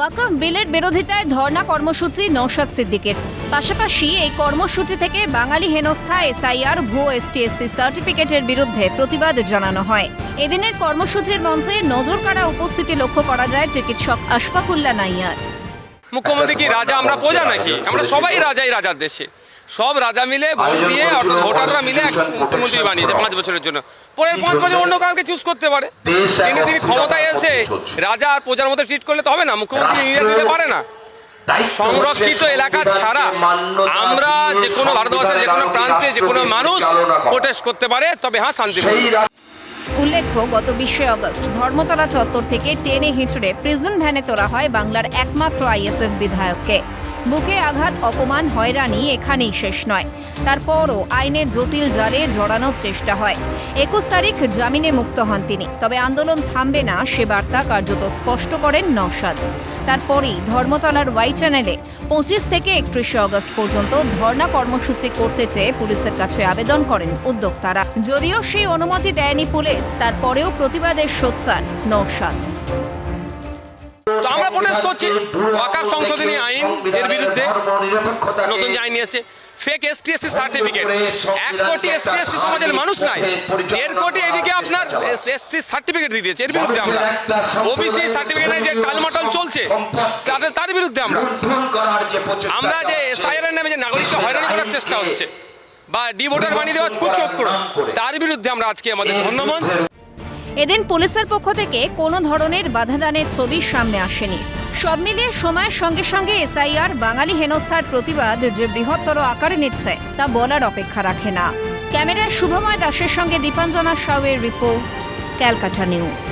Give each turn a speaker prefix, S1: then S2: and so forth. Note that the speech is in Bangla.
S1: ওয়াকফ বিলের বিরোধিতায় ধর্ণা কর্মসূচি নওশাদ সিদ্দিকের। পাশাপাশি এই কর্মসূচি থেকে বাঙালি হেনস্থা এসআইআর ভুয়ো এসটিএসসি সার্টিফিকেটের বিরুদ্ধে প্রতিবাদ জানানো হয়। এদিনের কর্মসূচির মঞ্চে নজরকাড়া উপস্থিতি লক্ষ্য করা যায় চিকিৎসক আশফাকুল্লাহ নাইয়ার।
S2: মুখ্যমন্ত্রী কি রাজা, আমরা প্রজা নাকি? আমরা সবাই রাজাই রাজার দেশে। সব রাজা মিলে ভোট দিয়ে অর্থাৎ ভোটাররা মিলে এক মুখ্যমন্ত্রী বানিয়েছে 5 বছরের জন্য। পরের 5 বছর অন্য কাউকে চুজ করতে পারে। তিনি ক্ষমতায় এসে রাজা আর প্রজার মতো ট্রিট করলে তো হবে না। মুখ্যমন্ত্রী নিজে দিতে পারে না। সংরক্ষিত এলাকা ছাড়া আমরা যে কোনো ভারতবর্ষের যে কোনো প্রান্তে যে কোনো মানুষ প্রোটেস্ট করতে পারে, তবে হ্যাঁ শান্তিপূর্ণ।
S1: উল্লেখ্য, গত 20 আগস্ট ধর্মতলা চত্বর থেকে টেনে হিঁচড়ে প্রিজন ভ্যানে তোলা হয় বাংলার একমাত্র আইএসএফ বিধায়ককে। বুকে আঘাত, অপমান, হয়রানি এখানেই শেষ নয়। তারপরও আইনের জটিল জালে জড়ানোর চেষ্টা হয়। 21 তারিখ জামিনে মুক্ত হন তিনি। তবে আন্দোলন থামবে না সে বার্তা কার্যত স্পষ্ট করেন নওশাদ। তারপরেই ধর্মতলার ওয়াই চ্যানেলে 25 থেকে 31 আগস্ট পর্যন্ত ধর্ণা কর্মসূচি করতে চেয়ে পুলিশের কাছে আবেদন করেন উদ্যোক্তারা। যদিও সেই অনুমতি দেয়নি পুলিশ, তারপরেও প্রতিবাদের সোচ্চার নওশাদ।
S2: তো আমরা প্রোটেস্ট করছি ওয়াকফ সংশোধনী আইন এর বিরুদ্ধে। নতুন যে আইন এসেছে, ফেক এসটিএসসি সার্টিফিকেট। 1 কোটি এসটিএসসি সমাজের মানুষ নাই, 1.5 কোটি এদিকে আপনার এসটি সার্টিফিকেট দিয়ে দিয়েছে। এর বিরুদ্ধে আমরা ওবিসি সার্টিফিকেট যে টালমাটল চলছে তার বিরুদ্ধে আমরা যে এসআইআর এর নামে যে নাগরিককে হয়রানি করার চেষ্টা হচ্ছে বা ডিভোটার বানিয়ে দেওয়ার কুচক্র, তার বিরুদ্ধে আমরা আজকে আমাদের ধন্যমঞ্চ।
S1: এদিন পুলিশের পক্ষ থেকে কোনো ধরনের বাধাদানের ছবি সামনে আসেনি। সব মিলিয়ে সময়ের সঙ্গে সঙ্গে এসআইআর বাঙালি হেনস্থার প্রতিবাদ যে বৃহত্তর আকারে নিচ্ছে তা বলার অপেক্ষা রাখে না। ক্যামেরায় শুভময় দাসের সঙ্গে দীপাঞ্জনা সাউয়ের রিপোর্ট, ক্যালকাটা নিউজ।